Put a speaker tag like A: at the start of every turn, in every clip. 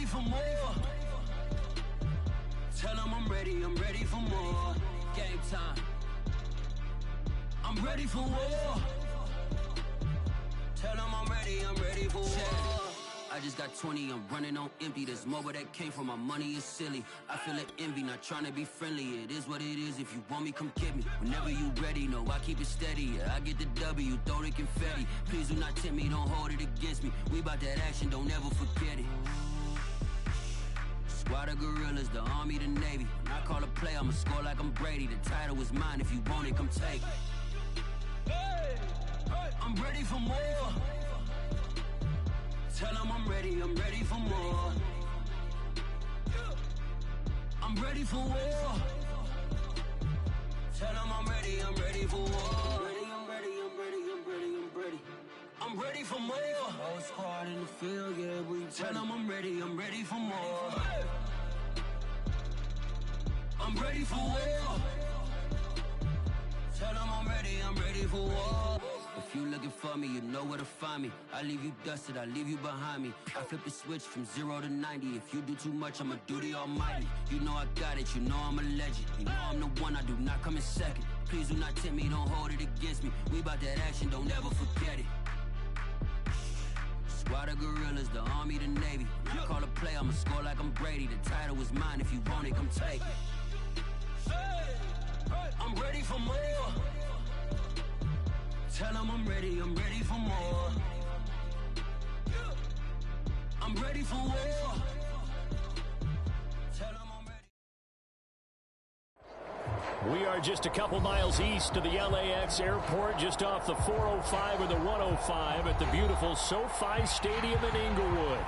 A: for more. Tell them I'm ready for more. Game time. I'm ready for war. Tell them I'm ready for war. I just got 20, I'm running on empty. There's more where that came from, my money is silly. I feel it envy, not trying to be friendly. It is what it is, if you want me, come get me. Whenever you ready, no, I keep it steady. Yeah, I get the W, throw the confetti. Please do not tempt me, don't hold it against me. We bout that action, don't ever forget it. Squad of gorillas, the army, the navy. When I call a play, I'ma score like I'm Brady. The title is mine, if you want it, come take it. I'm ready for more. Tell them I'm ready for more. I'm ready for war. Tell them I'm ready for war. I'm ready for more. Whole squad in the field, yeah, we tell them I'm ready for more. I'm ready for war. Tell them I'm ready for war. If you looking for me, you know where to find me. I leave you dusted, I leave you behind me. I flip the switch from 0 to 90. If you do too much, I'ma do the almighty. You know I got it, you know I'm a legend. You know I'm the one, I do not come in second. Please do not tempt me, don't hold it against me. We bout that action, don't ever forget it. Squad of gorillas, the army, the navy. When I call a play, I'ma score like I'm Brady. The title is mine, if you want it, come take it. I'm ready for more. Tell them I'm ready for more. I'm ready for war. Tell them I'm ready.
B: We are just a couple miles east of the LAX airport, just off the 405 or the 105 at the beautiful SoFi Stadium in Inglewood.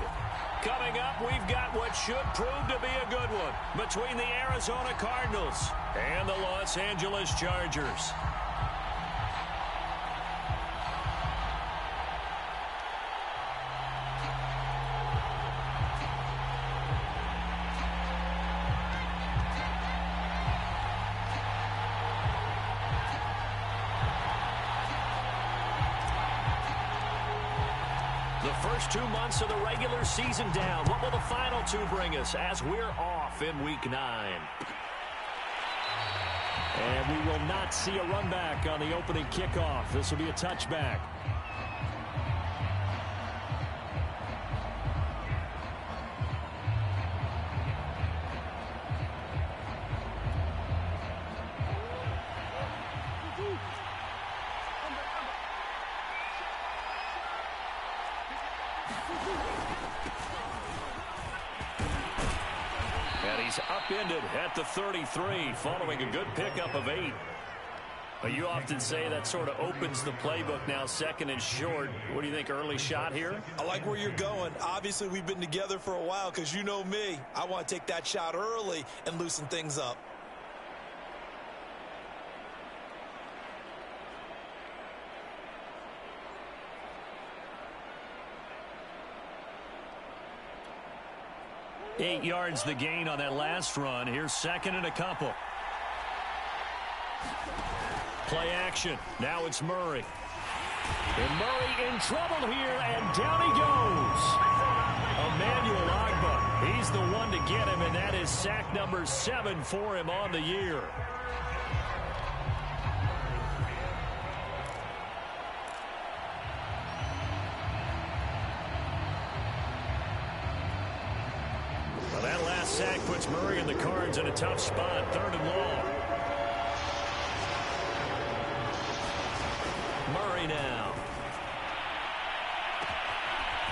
B: Coming up, we've got what should prove to be a good one between the Arizona Cardinals and the Los Angeles Chargers. The first 2 months of the regular season down. What will the final 2 bring us as we're off in Week 9? And we will not see a run back on the opening kickoff. This will be a touchback. And he's upended at the 33 following a good pickup of 8. But you often say that sort of opens the playbook now, second and short. What do you think, early shot here?
C: I like where you're going. Obviously, we've been together for a while because you know me. I want to take that shot early and loosen things up.
B: Eight yards the gain on that last run. Here's second and a couple. Play action. Now it's Murray. And Murray in trouble here, and down he goes. Emmanuel Agba. He's the one to get him, and that is sack number 7 for him on the year. Well, that last sack puts Murray and the Cards in a tough spot, 3rd and long. Murray now.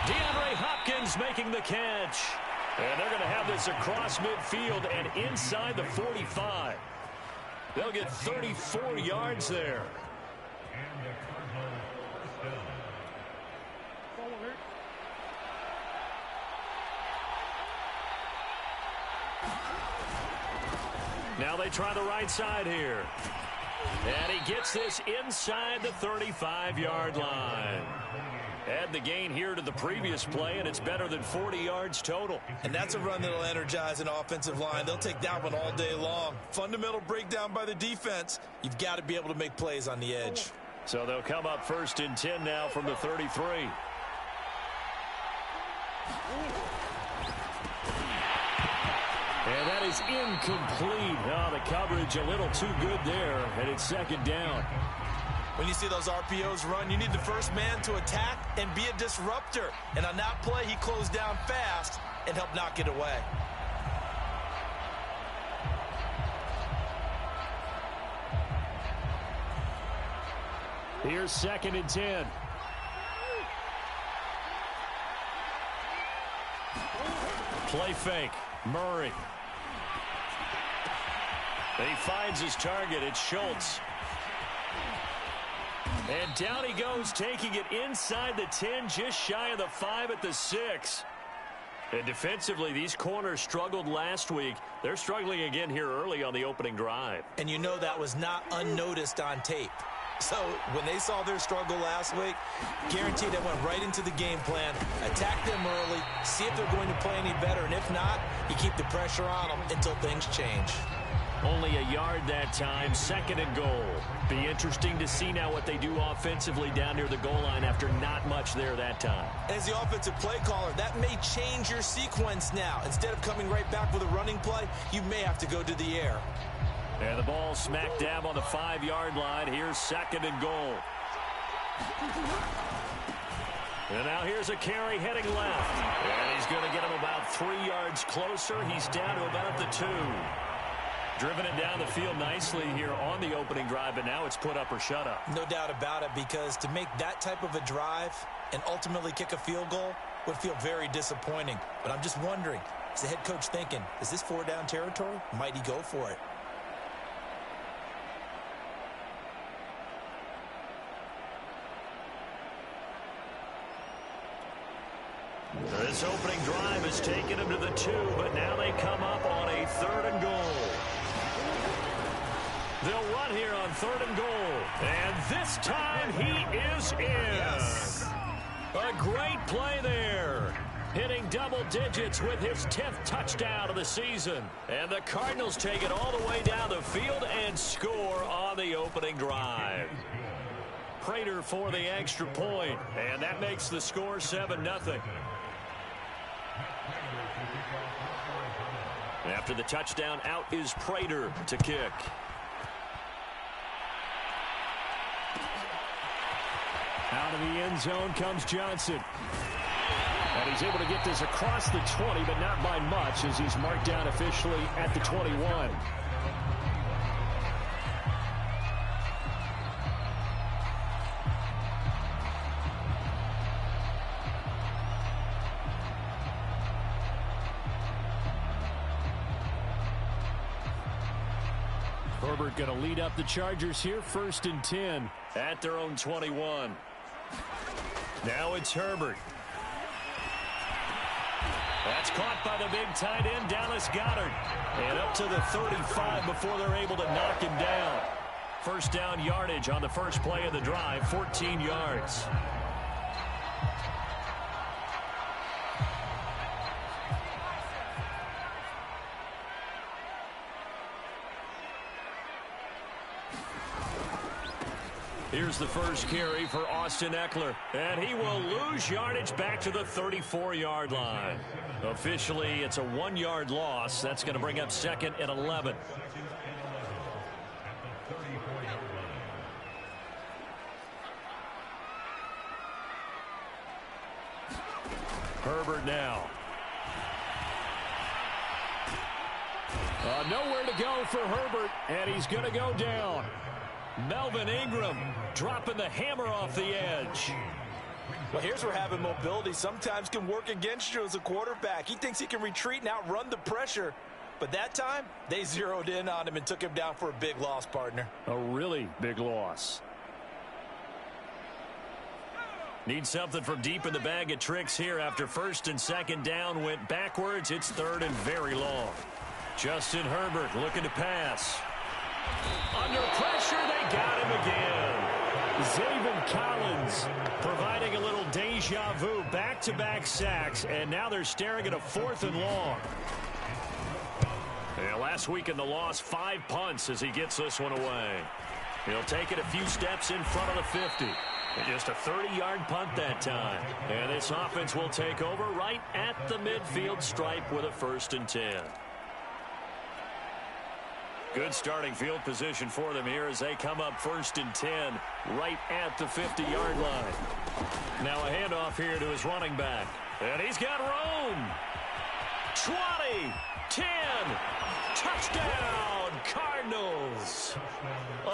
B: DeAndre Hopkins making the catch. And they're going to have this across midfield and inside the 45. They'll get 34 yards there. Now they try the right side here. And he gets this inside the 35-yard line. Add the gain here to the previous play, and it's better than 40 yards total.
C: And that's a run that'll energize an offensive line. They'll take that one all day long. Fundamental breakdown by the defense. You've got to be able to make plays on the edge.
B: So they'll come up 1st and 10 now from the 33. And that is incomplete. Oh, the coverage a little too good there, and it's second down.
C: When you see those RPOs run, you need the first man to attack and be a disruptor. And on that play, he closed down fast and helped knock it away.
B: Here's 2nd and 10. Play fake. Murray. He finds his target. It's Schultz. And down he goes, taking it inside the 10, just shy of the 5 at the 6. And defensively, these corners struggled last week. They're struggling again here early on the opening drive.
C: And you know that was not unnoticed on tape. So when they saw their struggle last week, guaranteed they went right into the game plan, attack them early, see if they're going to play any better, and if not, you keep the pressure on them until things change.
B: Only a yard that time, 2nd and goal. Be interesting to see now what they do offensively down near the goal line after not much there that time.
C: As the offensive play caller, that may change your sequence now. Instead of coming right back with a running play, you may have to go to the air.
B: And the ball smack dab on the 5-yard line. Here's 2nd and goal. And now here's a carry heading left. And he's going to get him about 3 yards closer. He's down to about the 2. Driven it down the field nicely here on the opening drive, but now it's put up or shut up.
C: No doubt about it, because to make that type of a drive and ultimately kick a field goal would feel very disappointing. But I'm just wondering, is the head coach thinking, is this 4-down territory? Might he go for it?
B: This opening drive has taken him to the 2, but now they come up on a 3rd and goal. They'll run here on 3rd and goal. And this time he is in. Yes. A great play there. Hitting double digits with his 10th touchdown of the season. And the Cardinals take it all the way down the field and score on the opening drive. Prater for the extra point. And that makes the score 7-0. After the touchdown, out is Prater to kick. Out of the end zone comes Johnson. And he's able to get this across the 20, but not by much, as he's marked down officially at the 21. Herbert going to lead up the Chargers here, 1st and 10 at their own 21. Now it's Herbert. That's caught by the big tight end, Dallas Goedert. And up to the 35 before they're able to knock him down. First down yardage on the first play of the drive, 14 yards. Here's the first carry for Austin Eckler. And he will lose yardage back to the 34-yard line. Officially, it's a 1-yard loss. That's going to bring up 2nd and 11. Herbert now. Nowhere to go for Herbert, and he's going to go down. Melvin Ingram dropping the hammer off the edge.
C: Well, here's where having mobility sometimes can work against you as a quarterback. He thinks he can retreat and outrun the pressure. But that time, they zeroed in on him and took him down for a big loss, partner.
B: A really big loss. Need something from deep in the bag of tricks here after 1st and 2nd down went backwards. It's 3rd and very long. Justin Herbert looking to pass. Under pressure, they got him again. Zaven Collins providing a little deja vu, back-to-back sacks, and now they're staring at a 4th and long. Yeah, last week in the loss, 5 punts as he gets this one away. He'll take it a few steps in front of the 50. Just a 30-yard punt that time. And this offense will take over right at the midfield stripe with a 1st and 10. Good starting field position for them here as they come up 1st and 10 right at the 50-yard line. Now a handoff here to his running back. And he's got room. 20, 10, touchdown, Cardinals.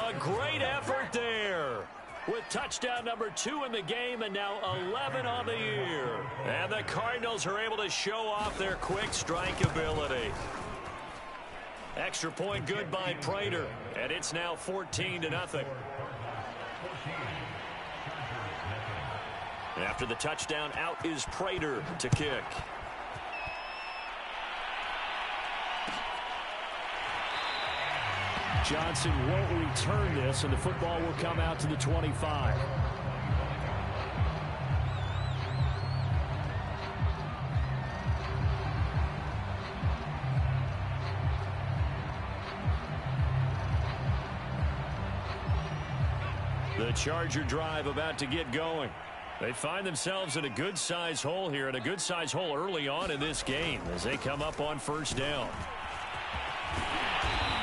B: A great effort there with touchdown number 2 in the game and now 11 on the year. And the Cardinals are able to show off their quick strike ability. Extra point good by Prater, and it's now 14-0. After the touchdown, out is Prater to kick.
D: Johnson won't return this, and the football will come out to the 25.
B: The Charger drive about to get going. They find themselves in a good-sized hole here, and a good-sized hole early on in this game as they come up on 1st down.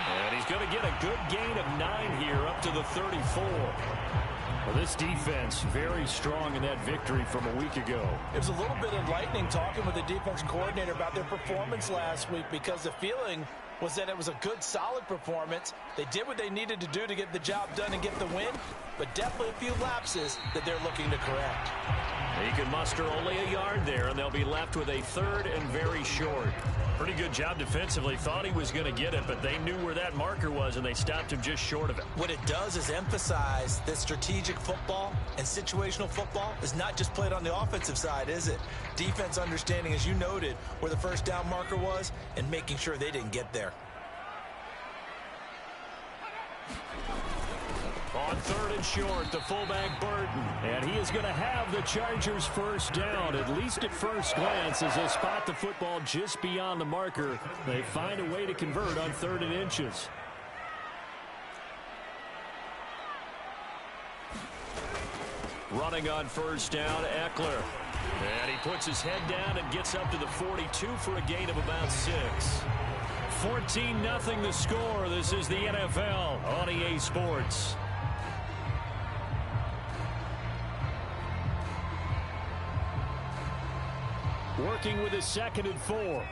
B: And he's going to get a good gain of 9 here up to the 34.
D: Well, this defense very strong in that victory from a week ago.
C: It was a little bit enlightening talking with the defense coordinator about their performance last week because the feeling was that it was a good, solid performance. They did what they needed to do to get the job done and get the win, but definitely a few lapses that they're looking to correct.
B: He can muster only a yard there, and they'll be left with a 3rd and very short. Pretty good job defensively. Thought he was going to get it, but they knew where that marker was, and they stopped him just short of it.
C: What it does is emphasize that strategic football and situational football is not just played on the offensive side, is it? Defense understanding, as you noted, where the 1st down marker was and making sure they didn't get there.
B: On 3rd and short, the fullback Burton.
D: And he is going to have the Chargers 1st down, at least at first glance, as they spot the football just beyond the marker. They find a way to convert on 3rd and inches.
B: Running on 1st down, Eckler. And he puts his head down and gets up to the 42 for a gain of about 6. 14-0 the score. This is the NFL on EA Sports.
D: Working with a 2nd and 4.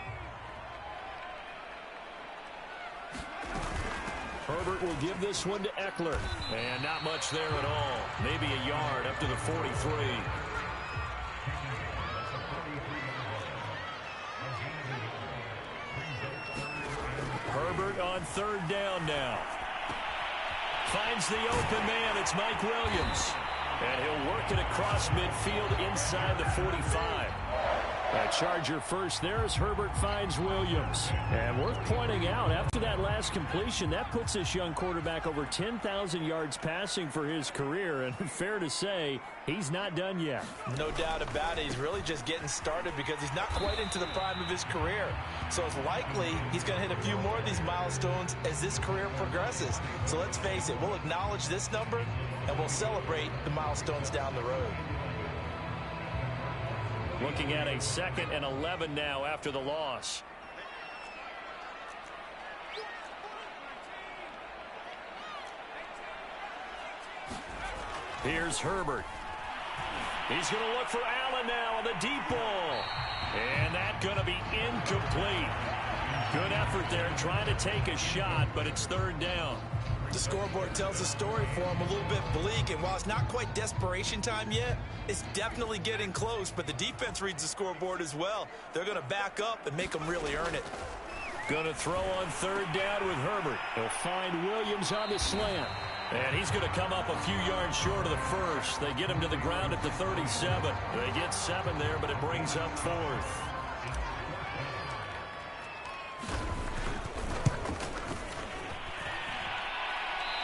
B: Herbert will give this one to Eckler. And not much there at all. Maybe a yard up to the 43. Herbert on 3rd down now. Finds the open man. It's Mike Williams. And he'll work it across midfield inside the 45.
D: A Charger first there as Herbert finds Williams. And worth pointing out, after that last completion, that puts this young quarterback over 10,000 yards passing for his career. And fair to say, he's not done yet.
C: No doubt about it. He's really just getting started because he's not quite into the prime of his career. So it's likely he's going to hit a few more of these milestones as this career progresses. So let's face it, we'll acknowledge this number and we'll celebrate the milestones down the road.
B: Looking at a 2nd and 11 now after the loss. Here's Herbert. He's going to look for Allen now on the deep ball. And that's going to be incomplete. Good effort there trying to take a shot, but it's 3rd down.
C: The scoreboard tells a story for him, a little bit bleak, and while it's not quite desperation time yet, it's definitely getting close, but the defense reads the scoreboard as well. They're going to back up and make them really earn it.
B: Going to throw on 3rd down with Herbert.
D: He'll find Williams on the slant.
B: And he's going to come up a few yards short of the 1st. They get him to the ground at the 37. They get 7 there, but it brings up 4th.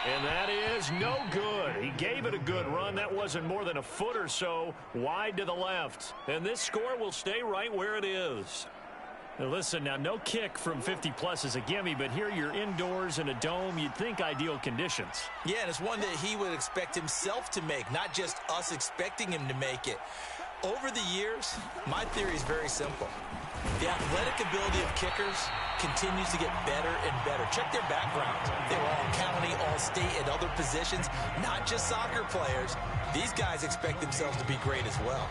B: And that is no good. He gave it a good run. That wasn't more than a foot or so wide to the left. And this score will stay right where it is. Now listen, now no kick from 50-plus is a gimme, but here you're indoors in a dome. You'd think ideal conditions.
C: Yeah, and it's one that he would expect himself to make, not just us expecting him to make it. over the years, my theory is very simple. The athletic ability of kickers continues to get better and better. Check their backgrounds. They were all county, all state, and other positions, not just soccer players. These guys expect themselves to be great as well.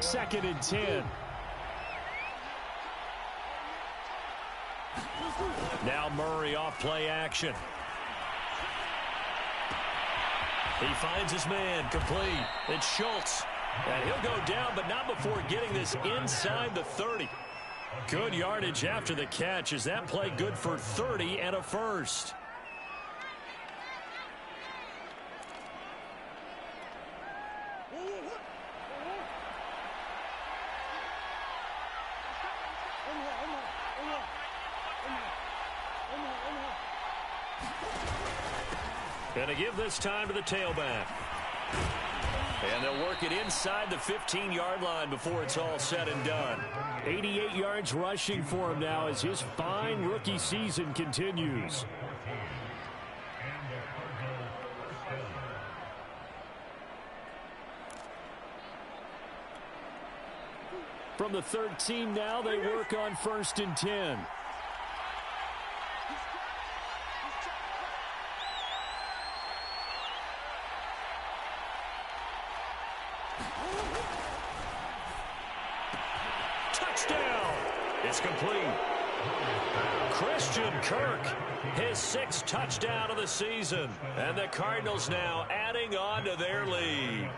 D: Second and 10. Now Murray off play action. He finds his man complete. It's Schultz. And he'll go down, but not before getting this inside the 30. Good yardage after the catch. Is that play good for 30 and a first? Going to give this time to the tailback. And they'll work it inside the 15-yard line before it's all said and done. 88 yards rushing for him now as his fine rookie season continues. From the 13 now, they work on 1st and 10. Touchdown! It's complete. Christian Kirk, his 6th touchdown of the season. And the Cardinals now adding on to their lead.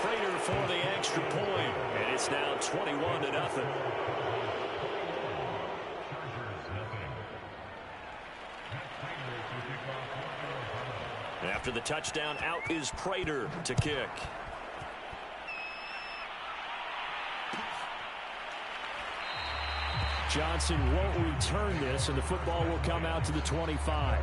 D: Prater for the extra point. And it's now 21-0. After the touchdown, out is Prater to kick. Johnson won't return this, and the football will come out to the 25.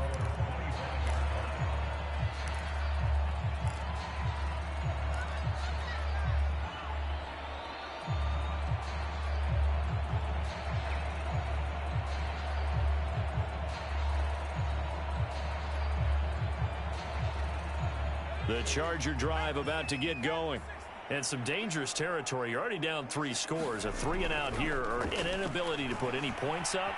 D: The Charger drive about to get going. And some dangerous territory. You're already down 3 scores. A 3-and-out here or an inability to put any points up.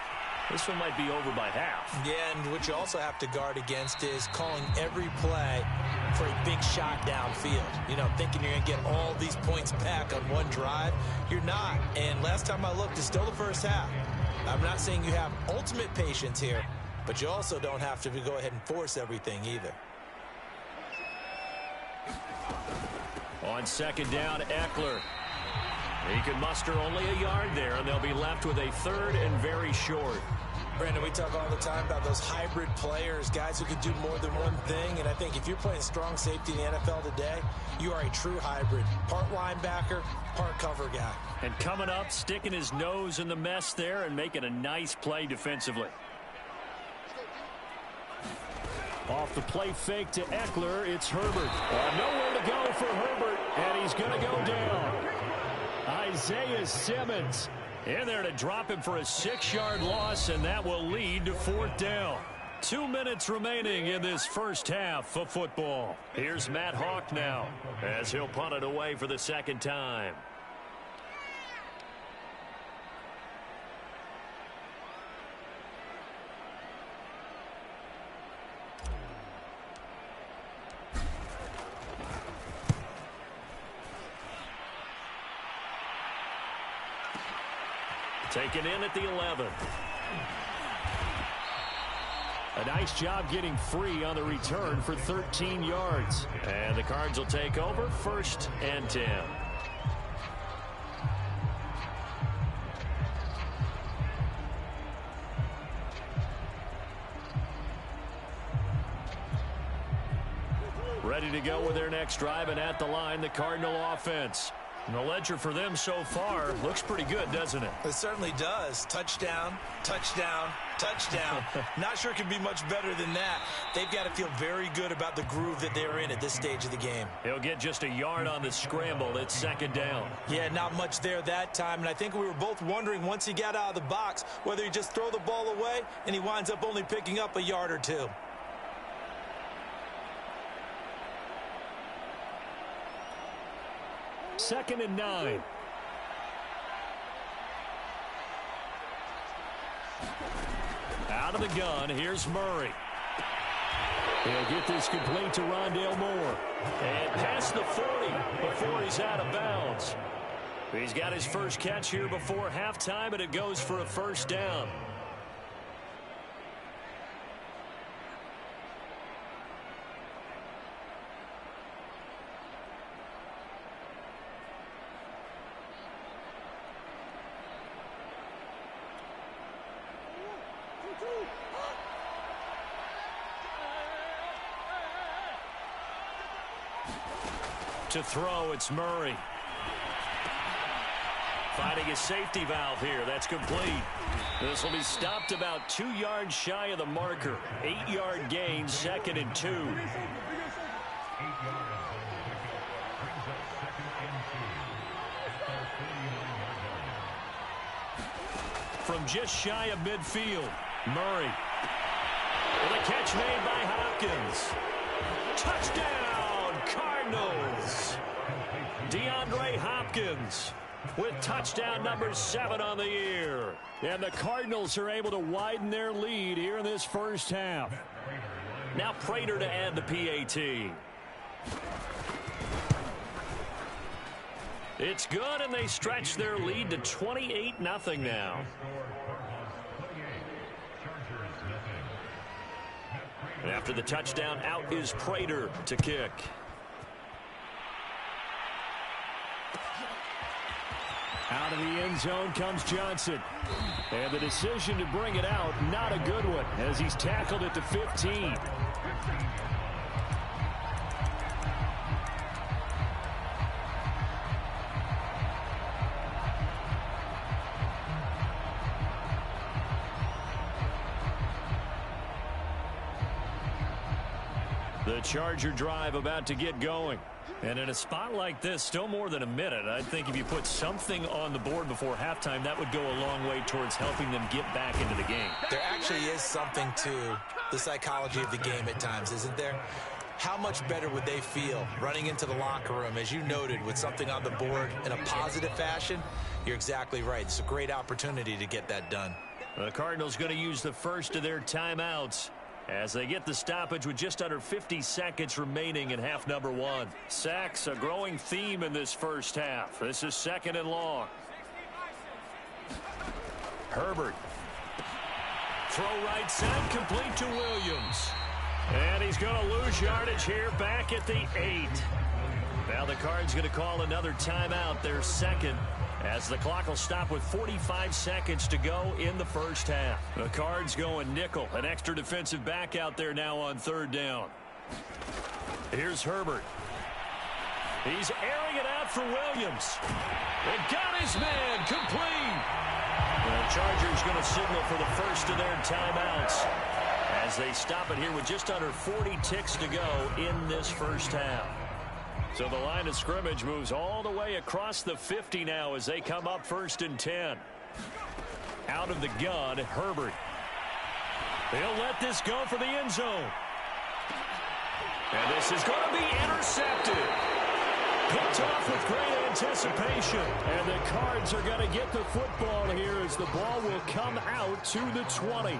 D: This one might be over by half. Yeah, and what you also have to guard against is calling every play for a big shot downfield. You know, thinking you're going to get all these points back on one drive. You're not. And last time I looked, it's still the first half. I'm not saying you have ultimate patience here, but you also don't have to go ahead and force everything either. On 2nd down, Eckler. He can muster only a yard there, and they'll be left with a 3rd and very short. Brandon, we talk all the time about those hybrid players, guys who can do more than one thing, and I think if you're playing strong safety in the NFL today, you are a true hybrid. Part linebacker, part cover guy. And coming up, sticking his nose in the mess there and making a nice play defensively. Off the play fake to Eckler, it's Herbert. Nowhere to go for Herbert, and he's going to go down. Isaiah Simmons in there to drop him for a 6-yard loss, and that will lead to 4th down. 2 minutes remaining in this first half of football. Here's Matt Hawk now as he'll punt it away for the 2nd time. Taken in at the 11. A nice job getting free on the return for 13 yards. And the Cards will take over 1st and 10. Ready to go with their next drive, and at the line, the Cardinal offense. And the ledger for them so far looks pretty good, doesn't it?
C: It certainly does. Touchdown, touchdown, touchdown. Not sure it can be much better than that. They've got to feel very good about the groove that they're in at this stage of the game.
D: He'll get just a yard on the scramble. It's 2nd down.
C: Yeah, not much there that time. And I think we were both wondering once he got out of the box whether he just throw the ball away and he winds up only picking up a yard or two.
D: Second and 9. Out of the gun, here's Murray. He'll get this complete to Rondale Moore. And past the 40 before he's out of bounds. He's got his first catch here before halftime, and it goes for a 1st down. To throw, it's Murray. Finding a safety valve here. That's complete. This will be stopped about 2 yards shy of the marker. 8-yard gain, 2nd and 2. From just shy of midfield, Murray. With a catch made by Hopkins. Touchdown, Cardinals. DeAndre Hopkins with touchdown number 7 on the year. And the Cardinals are able to widen their lead here in this first half. Now Prater to add the PAT. It's good, and they stretch their lead to 28-0 now. And after the touchdown, out is Prater to kick. Out of the end zone comes Johnson. And the decision to bring it out, not a good one, as he's tackled at the 15. The Charger drive about to get going. And in a spot like this, still more than a minute, I think if you put something on the board before halftime, that would go a long way towards helping them get back into the game.
C: There actually is something to the psychology of the game at times, isn't there? How much better would they feel running into the locker room, as you noted, with something on the board in a positive fashion? You're exactly right. It's a great opportunity to get that done.
D: The Cardinals going to use the first of their timeouts as they get the stoppage with just under 50 seconds remaining in half number 1. Sacks, a growing theme in this first half. This is 2nd and long. Herbert. Throw right side, complete to Williams. And he's going to lose yardage here back at the 8. Now the Cards going to call another timeout, their second, as the clock will stop with 45 seconds to go in the first half. The Cards going nickel, an extra defensive back out there now on 3rd down. Here's Herbert. He's airing it out for Williams. It got his man complete. The Chargers going to signal for the first of their timeouts as they stop it here with just under 40 ticks to go in this first half. So the line of scrimmage moves all the way across the 50 now as they come up 1st and 10. Out of the gun, Herbert. They'll let this go for the end zone. And this is going to be intercepted. Picked off with great anticipation. And the Cards are going to get the football here as the ball will come out to the 20.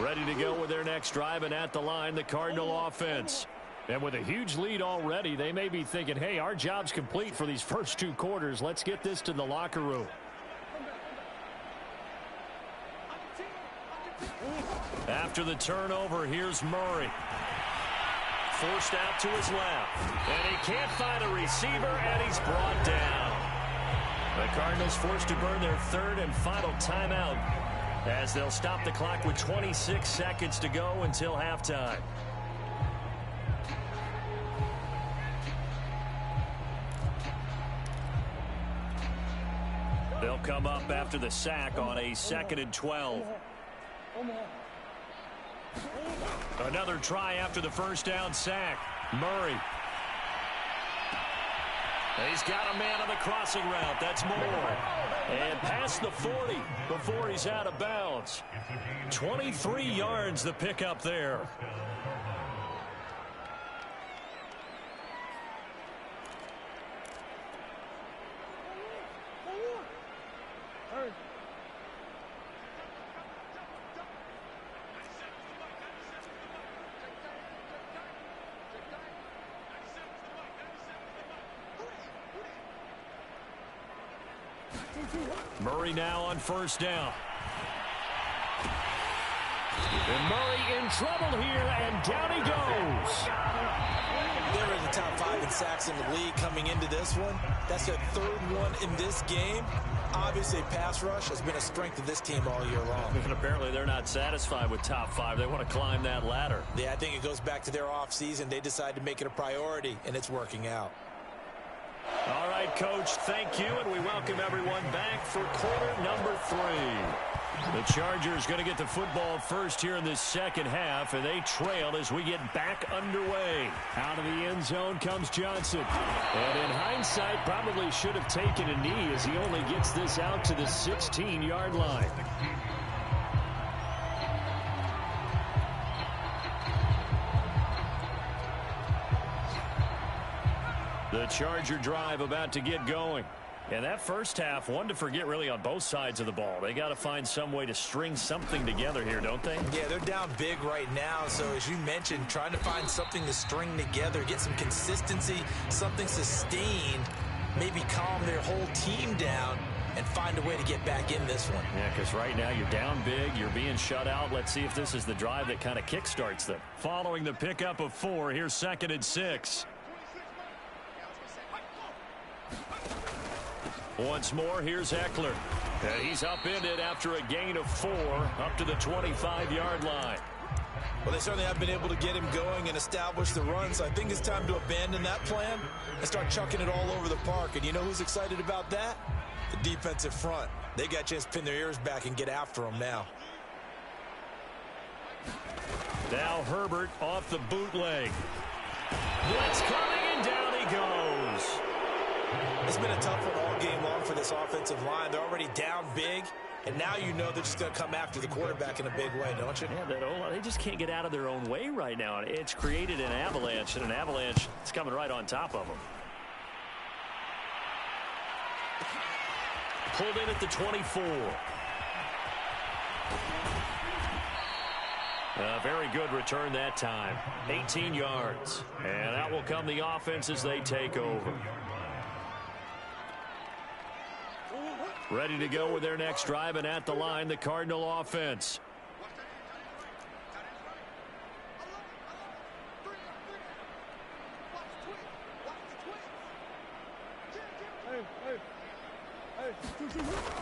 D: Ready to go with their next drive, and at the line, the Cardinal offense. And with a huge lead already, they may be thinking, hey, our job's complete for these first 2 quarters. Let's get this to the locker room. After the turnover, here's Murray. Forced out to his left. And he can't find a receiver, and he's brought down. The Cardinals forced to burn their 3rd and final timeout as they'll stop the clock with 26 seconds to go until halftime. They'll come up after the sack on a 2nd and 12. Another try after the first down sack. Murray. He's got a man on the crossing route. That's Moore. And past the 40 before he's out of bounds. 23 yards the pickup there. Murray now on first down. And Murray in trouble here, and down he goes.
C: They're in the top 5 in sacks in the league coming into this one. That's their 3rd one in this game. Obviously, pass rush has been a strength of this team all year long.
D: And apparently they're not satisfied with top 5. They want to climb that ladder.
C: Yeah, I think it goes back to their offseason. They decided to make it a priority, and it's working out.
D: All right, Coach, thank you, and we welcome everyone back for quarter number 3. The Chargers going to get the football first here in this second half, and they trail as we get back underway. Out of the end zone comes Johnson. And in hindsight, probably should have taken a knee as he only gets this out to the 16-yard line. The Charger drive about to get going. And that first half, one to forget really on both sides of the ball. They got to find some way to string something together here, don't they?
C: Yeah, they're down big right now. So as you mentioned, trying to find something to string together, get some consistency, something sustained, maybe calm their whole team down and find a way to get back in this one.
D: Yeah, because right now you're down big, you're being shut out. Let's see if this is the drive that kind of kickstarts them. Following the pickup of 4, here's 2nd and 6. Once more, here's Eckler. And he's upended after a gain of 4 up to the 25-yard line.
C: Well, they certainly have been able to get him going and establish the run, so I think it's time to abandon that plan and start chucking it all over the park. And you know who's excited about that? The defensive front. They got a chance to pin their ears back and get after him now.
D: Now Herbert off the bootleg. Blitz coming, and down he goes.
C: It's been a tough one all game long for this offensive line. They're already down big, and now you know they're just going to come after the quarterback in a big way, don't you?
D: Yeah, they just can't get out of their own way right now. It's created an avalanche, and an avalanche is coming right on top of them. Pulled in at the 24. A very good return that time. 18 yards. And that will come the offense as they take over. Ready to go with their next drive, and at the line, the Cardinal offense.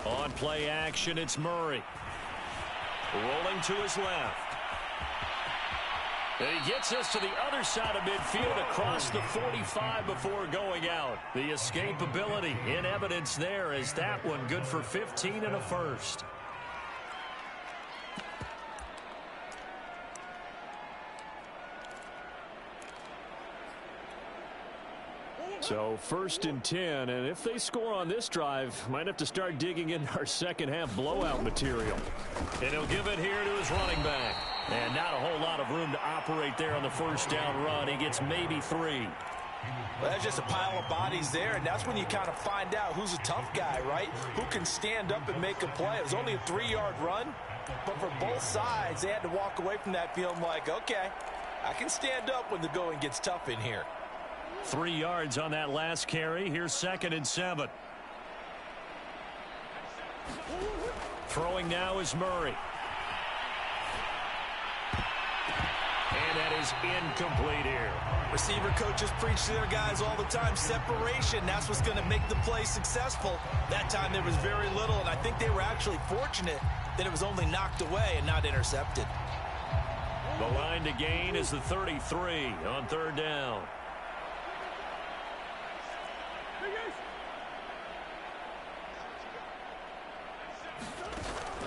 D: On play action, it's Murray. Rolling to his left. And he gets us to the other side of midfield across the 45 before going out. The escapability in evidence there as that one good for 15 and a first. So 1st and 10, and if they score on this drive, might have to start digging in our second half blowout material. And he'll give it here to his running back. And not a whole lot of room to operate there on the first down run. He gets maybe 3.
C: Well, that's just a pile of bodies there, and that's when you kind of find out who's a tough guy, right? Who can stand up and make a play. It was only a 3-yard run, But for both sides, they had to walk away from that feeling like, okay, I can stand up when the going gets tough in here.
D: 3 yards on that last carry. Here's 2nd and 7. Throwing now is Murray. And that is incomplete here.
C: Receiver coaches preach to their guys all the time. Separation, that's what's going to make the play successful. That time there was very little, and I think they were actually fortunate that it was only knocked away and not intercepted.
D: The line to gain is the 33 on 3rd down.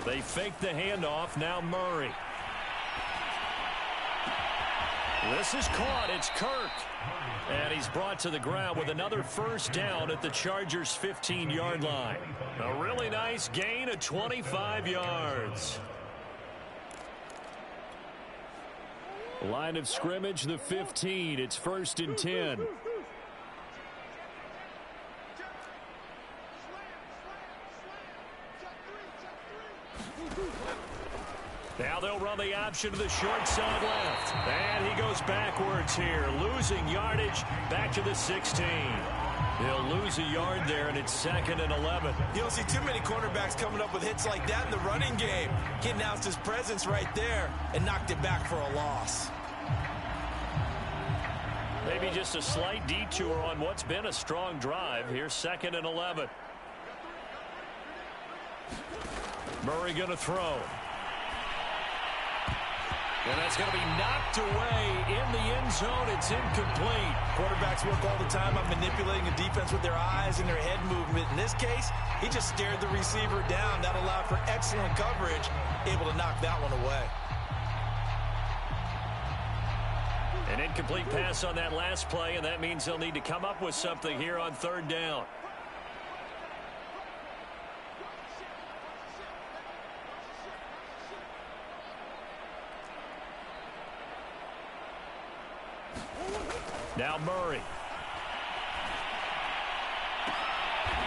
D: They fake the handoff. Now Murray. This is caught. It's Kirk. And he's brought to the ground with another 1st down at the Chargers' 15-yard line. A really nice gain of 25 yards. Line of scrimmage, the 15. It's 1st and 10. Now they'll run the option to the short side left. And he goes backwards here, losing yardage back to the 16. He'll lose a yard there, and it's 2nd and 11.
C: You don't see too many cornerbacks coming up with hits like that in the running game. He announced his presence right there and knocked it back for a loss.
D: Maybe just a slight detour on what's been a strong drive. Here's 2nd and 11. Murray going to throw. And that's going to be knocked away in the end zone. It's incomplete.
C: Quarterbacks work all the time on manipulating a defense with their eyes and their head movement. In this case, he just stared the receiver down. That allowed for excellent coverage, able to knock that one away.
D: An incomplete pass on that last play, and that means they'll need to come up with something here on 3rd down. Now Murray.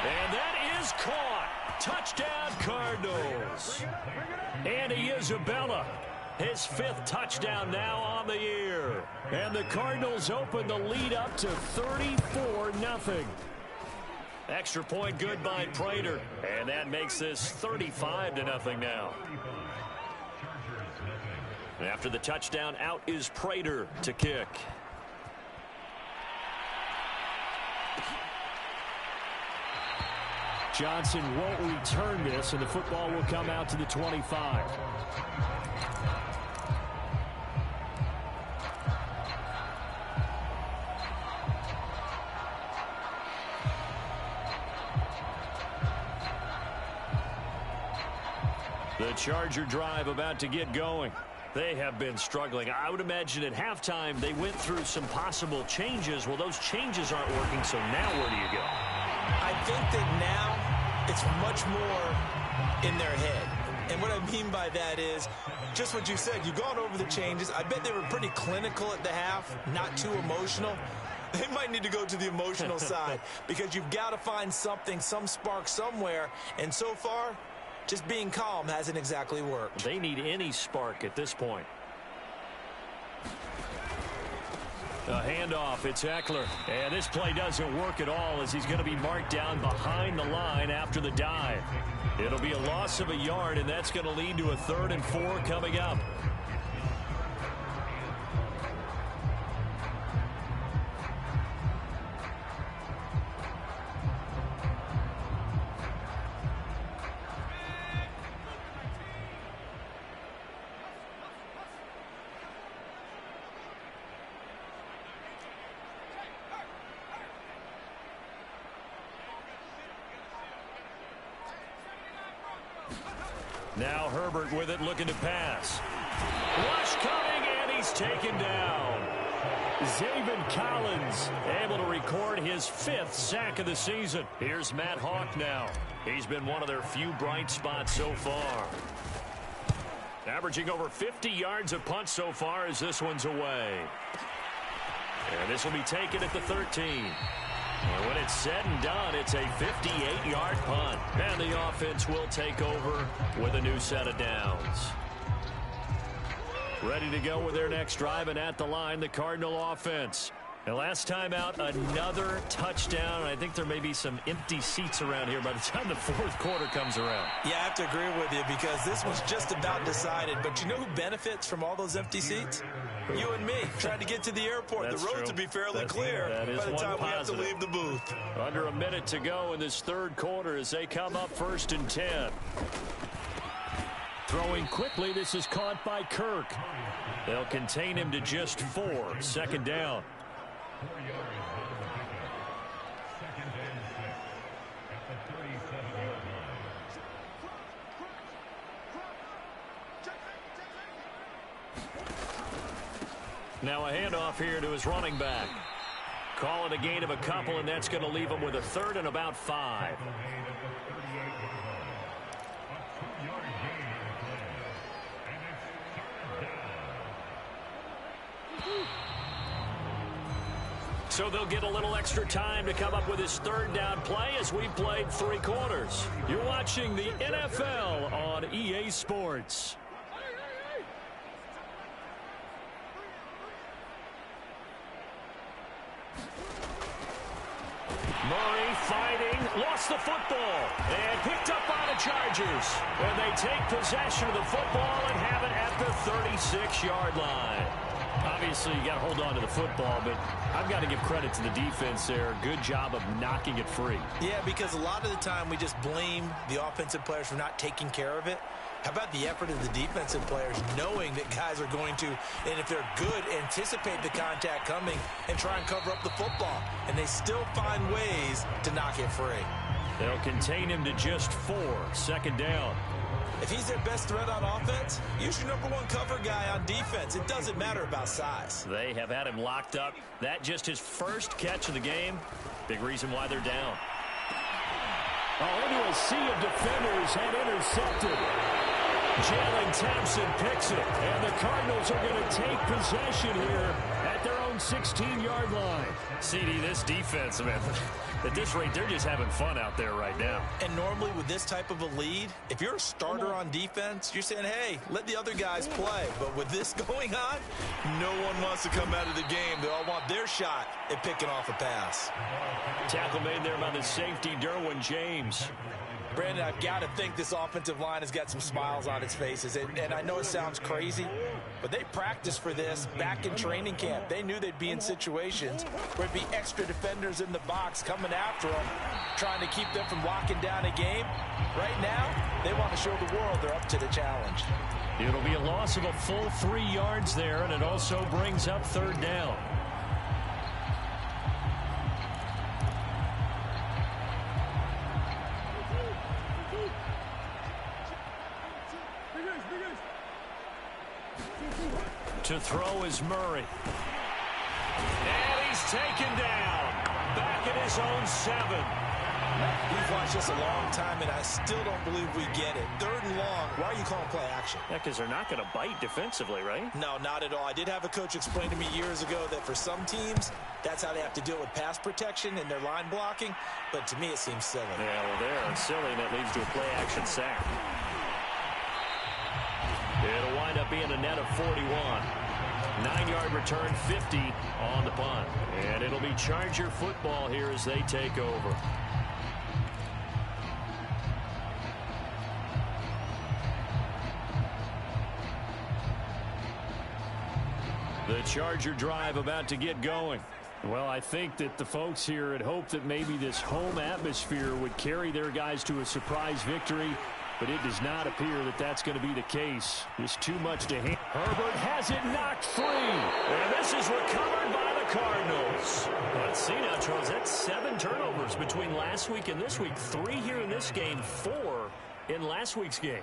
D: And that is caught. Touchdown Cardinals. Andy Isabella, his 5th touchdown now on the year. And the Cardinals open the lead up to 34-0. Extra point good by Prater. And that makes this 35-0 now. After the touchdown, out is Prater to kick. Johnson won't return this, and the football will come out to the 25. The Charger drive about to get going. They have been struggling. I would imagine at halftime they went through some possible changes. Well, those changes aren't working, so now where do you go?
C: I think that now it's much more in their head. And what I mean by that is just what you said. You've gone over the changes. I bet they were pretty clinical at the half, not too emotional. They might need to go to the emotional side because you've got to find something, some spark somewhere. And so far, just being calm hasn't exactly worked.
D: They need any spark at this point. A handoff, it's Eckler. And this play doesn't work at all as he's going to be marked down behind the line after the dive. It'll be a loss of a yard, and that's going to lead to a 3rd and 4 coming up. Now Herbert with it, looking to pass. Rush coming, and he's taken down. Zaven Collins able to record his 5th sack of the season. Here's Matt Hawk now. He's been one of their few bright spots so far. Averaging over 50 yards a punt so far as this one's away. And this will be taken at the 13.
B: And when it's said and done, it's a 58-yard punt. And the offense will take over with a new set of downs. Ready to go with their next drive, and at the line, the Cardinal offense. And last time out, another touchdown. I think there may be some empty seats around here by the time the fourth quarter comes around.
C: Yeah, I have to agree with you because this one's just about decided. But you know who benefits from all those empty seats? You and me, trying to get to the airport.
B: That's
C: the roads
B: true.
C: will be fairly clear by the time we have to leave the booth.
B: Under a minute to go in this third quarter as they come up 1st and 10. Throwing quickly, this is caught by Kirk. They'll contain him to just 4. 2nd down. Now a handoff here to his running back. Call it a gain of a couple, and that's going to leave him with a 3rd and about 5. So they'll get a little extra time to come up with his 3rd down play as we've played 3 quarters. You're watching the NFL on EA Sports. Murray fighting, lost the football, and picked up by the Chargers. And they take possession of the football and have it at the 36-yard line. Obviously, you got to hold on to the football, but I've got to give credit to the defense there. Good job of knocking it free.
C: Yeah, because a lot of the time we just blame the offensive players for not taking care of it. How about the effort of the defensive players knowing that guys are going to, and if they're good, anticipate the contact coming and try and cover up the football. And they still find ways to knock it free.
B: They'll contain him to just 4. 2nd down.
C: If he's their best threat on offense, use your number 1 cover guy on defense. It doesn't matter about size.
B: They have had him locked up. That just his first catch of the game. Big reason why they're down.
D: Oh, into a sea of defenders and intercepted. Jalen Thompson picks it, and the Cardinals are going to take possession here at their own 16-yard line.
B: CD, this defense, man, at this rate, they're just having fun out there right now.
C: And normally with this type of a lead, if you're a starter on defense, you're saying, hey, let the other guys play. But with this going on, no one wants to come out of the game. They all want their shot at picking off a pass.
B: Tackle made there by the safety, Derwin James.
C: Brandon, I've got to think this offensive line has got some smiles on its faces. And I know it sounds crazy, but they practiced for this back in training camp. They knew they'd be in situations where it'd be extra defenders in the box coming after them, trying to keep them from locking down a game. Right now, they want to show the world they're up to the challenge.
B: It'll be a loss of a full 3 yards there, and it also brings up 3rd down. To throw is Murray. And he's taken down. Back at his own 7.
C: We've watched this a long time, and I still don't believe we get it. 3rd and long. Why are you calling play action?
B: Yeah, because they're not going to bite defensively, right?
C: No, not at all. I did have a coach explain to me years ago that for some teams, that's how they have to deal with pass protection and their line blocking. But to me, it seems silly.
B: Yeah, well, they're silly, and that leads to a play action sack. It'll wind up being a net of 41. 9-yard return, 50 on the punt. And it'll be Charger football here as they take over. The Charger drive about to get going. Well, I think that the folks here had hoped that maybe this home atmosphere would carry their guys to a surprise victory, but it does not appear that that's going to be the case. There's too much to handle. Herbert has it knocked free, and this is recovered by the Cardinals. Let's see now, Charles, that's 7 turnovers between last week and this week. 3 here in this game, 4 in last week's game.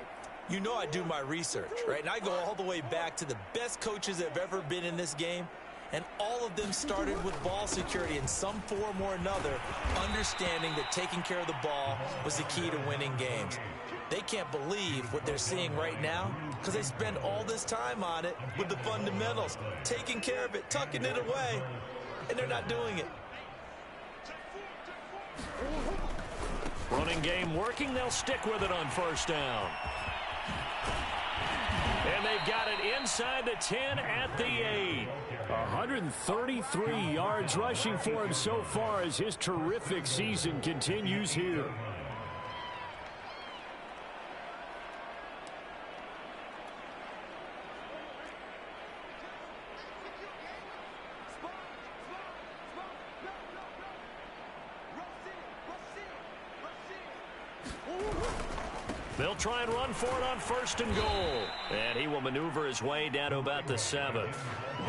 C: You know I do my research, right? And I go all the way back to the best coaches that have ever been in this game. And all of them started with ball security in some form or another, understanding that taking care of the ball was the key to winning games. They can't believe what they're seeing right now because they spend all this time on it with the fundamentals, taking care of it, tucking it away, and they're not doing it.
B: Running game working. They'll stick with it on first down. And they've got it inside the 10 at the 8.
D: 133 yards rushing for him so far as his terrific season continues here.
B: They'll try and run for it on first and goal. And he will maneuver his way down to about the 7.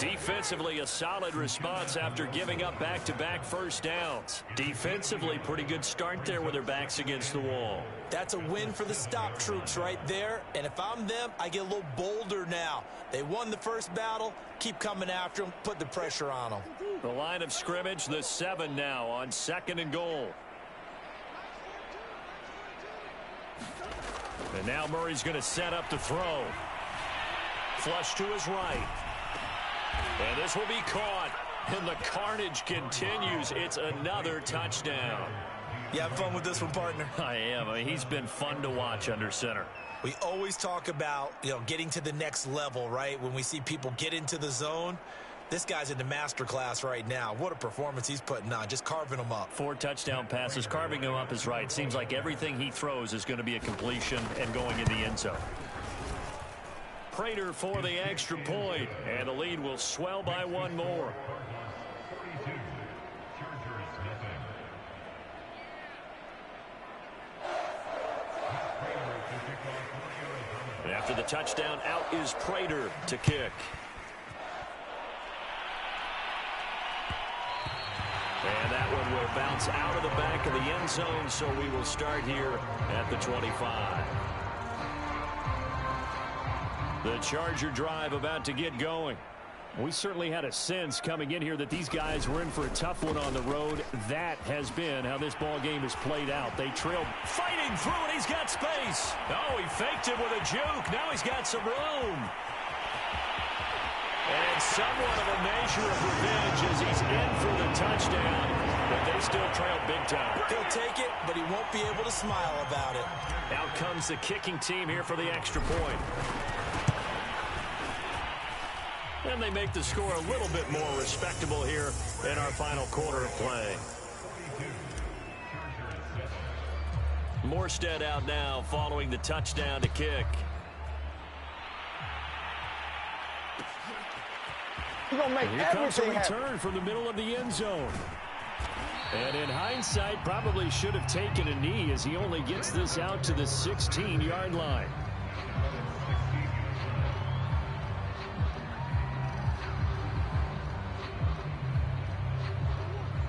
B: Defensively, a solid response after giving up back-to-back first downs. Defensively, pretty good start there with their backs against the wall.
C: That's a win for the stop troops right there. And if I'm them, I get a little bolder now. They won the first battle. Keep coming after them. Put the pressure on them.
B: The line of scrimmage, the 7 now on second and goal. And now Murray's going to set up to throw. Flush to his right. And this will be caught. And the carnage continues. It's another touchdown.
C: You have fun with this one, partner?
B: I am. I mean, he's been fun to watch under center.
C: We always talk about, getting to the next level, right? When we see people get into the zone. This guy's in the master class right now. What a performance he's putting on, just carving them up.
B: 4 touchdown passes. Carving him up is right. Seems like everything he throws is going to be a completion and going in the end zone. Prater for the extra point, and the lead will swell by 1 more. And after the touchdown, out is Prater to kick. And that one will bounce out of the back of the end zone, so we will start here at the 25. The Charger drive about to get going.
D: We certainly had a sense coming in here that these guys were in for a tough one on the road. That has been how this ball game has played out. They trailed.
B: Fighting through it. He's got space. Oh, he faked it with a juke. Now he's got some room. And somewhat of a measure of revenge as he's in for the touchdown, but they still trail big time.
C: He'll take it, but he won't be able to smile about it.
B: Out comes the kicking team here for the extra point. And they make the score a little bit more respectable here in our final quarter of play. Morstead out now following the touchdown to kick.
D: Here comes a return from the middle of the end zone. And in hindsight, probably should have taken a knee as he only gets this out to the 16-yard line.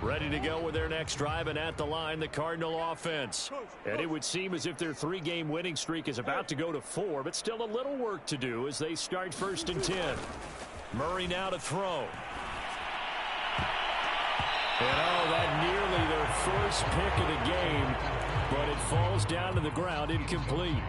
D: Ready to go with their next drive, and at the line, the Cardinal offense. And it would seem as if their 3-game winning streak is about to go to 4, but still a little work to do as they start first and 10. Murray now to throw. And that nearly their first pick of the game, but it falls down to the ground incomplete.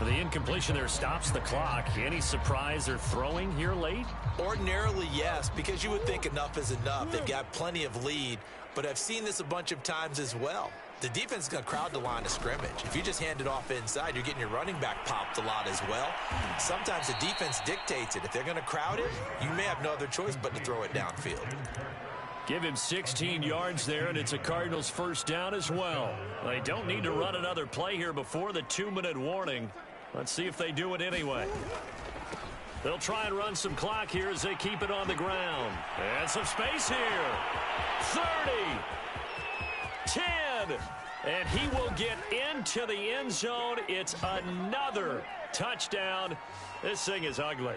D: The incompletion there stops the clock. Any surprise they're throwing here late?
C: Ordinarily, yes, because you would think enough is enough. They've got plenty of lead, but I've seen this a bunch of times as well. The defense is going to crowd the line of scrimmage. If you just hand it off inside, you're getting your running back popped a lot as well. Sometimes the defense dictates it. If they're going to crowd it, you may have no other choice but to throw it downfield.
B: Give him 16 yards there, and it's a Cardinals first down as well. They don't need to run another play here before the 2-minute warning. Let's see if they do it anyway. They'll try and run some clock here as they keep it on the ground. And some space here. 30. 10. And he will get into the end zone. It's another touchdown. This thing is ugly.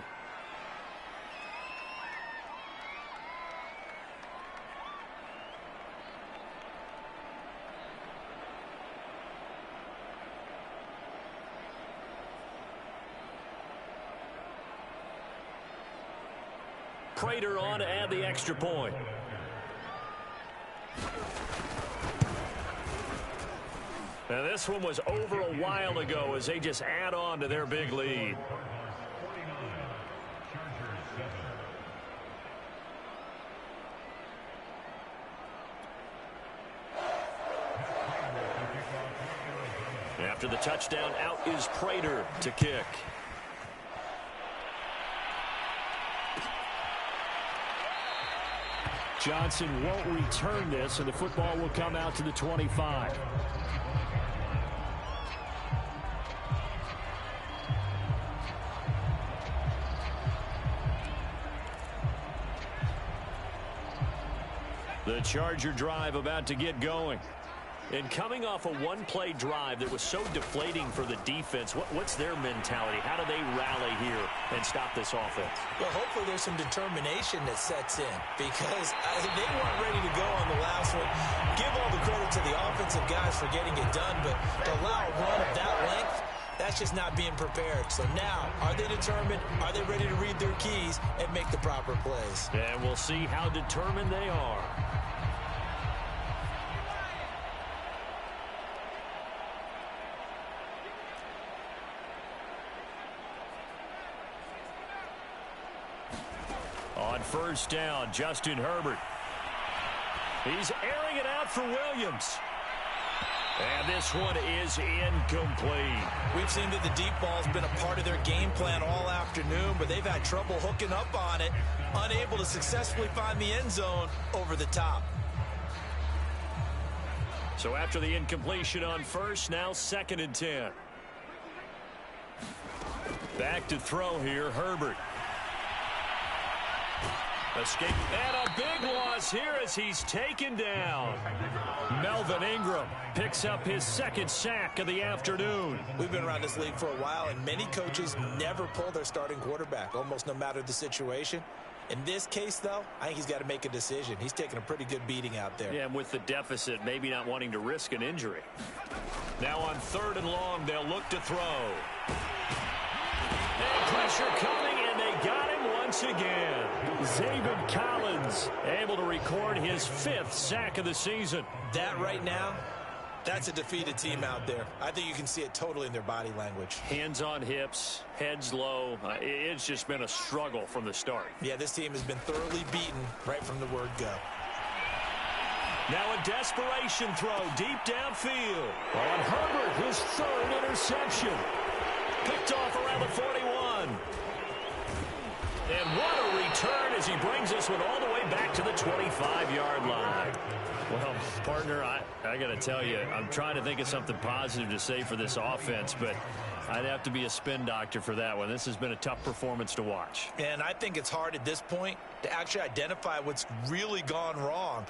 B: Prater on to add the extra point. Now this one was over a while ago as they just add on to their big lead. After the touchdown, out is Prater to kick. Johnson won't return this, and the football will come out to the 25. The Charger drive about to get going. And coming off a one-play drive that was so deflating for the defense, what's their mentality? How do they rally here and stop this offense?
C: Well, hopefully there's some determination that sets in, because they weren't ready to go on the last one. Give all the credit to the offensive guys for getting it done, but to allow a run of that length, that's just not being prepared. So now, are they determined? Are they ready to read their keys and make the proper plays?
B: And we'll see how determined they are. On first down, Justin Herbert. He's airing it out for Williams. And this one is incomplete.
C: We've seen that the deep ball's been a part of their game plan all afternoon, but they've had trouble hooking up on it, unable to successfully find the end zone over the top.
B: So after the incompletion on first, now 2nd and 10. Back to throw here, Herbert. Escape, and a big loss here as he's taken down. Melvin Ingram picks up his 2nd sack of the afternoon.
C: We've been around this league for a while, and many coaches never pull their starting quarterback, almost no matter the situation. In this case, though, I think he's got to make a decision. He's taking a pretty good beating out there.
B: Yeah, and with the deficit, maybe not wanting to risk an injury. Now on 3rd and long, they'll look to throw. And pressure coming, and they got him once again. Zaven Collins able to record his 5th sack of the season.
C: That right now, that's a defeated team out there. I think you can see it totally in their body language.
B: Hands on hips, heads low. It's just been a struggle from the start.
C: Yeah, this team has been thoroughly beaten right from the word go.
B: Now a desperation throw deep downfield. On Herbert, his 3rd interception. Picked off around the 41. And what a return as he brings this one all the way back to the 25-yard line. Well, partner, I got to tell you, I'm trying to think of something positive to say for this offense, but I'd have to be a spin doctor for that one. This has been a tough performance to watch.
C: And I think it's hard at this point to actually identify what's really gone wrong.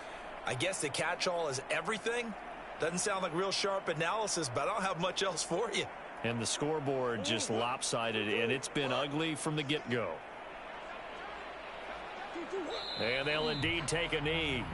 C: I guess the catch-all is everything. Doesn't sound like real sharp analysis, but I don't have much else for you.
B: And the scoreboard just lopsided, and it's been ugly from the get-go. And they'll indeed take a knee.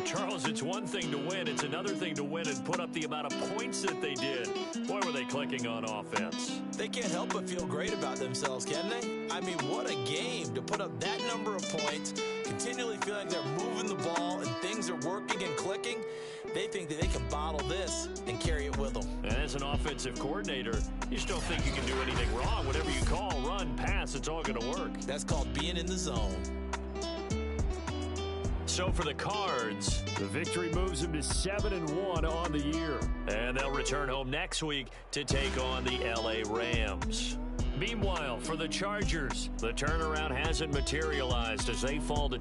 B: Charles, it's one thing to win. It's another thing to win and put up the amount of points that they did. Boy, were they clicking on offense.
C: They can't help but feel great about themselves, can they? I mean, what a game to put up that number of points, continually feeling they're moving the ball and things are working and clicking. They think that they can bottle this and carry it with them.
B: And as an offensive coordinator, you just don't think you can do anything wrong. Whatever you call, run, pass, it's all going to work.
C: That's called being in the zone.
B: So for the Cards, the victory moves them to 7-1 on the year. And they'll return home next week to take on the LA Rams. Meanwhile, for the Chargers, the turnaround hasn't materialized as they fall to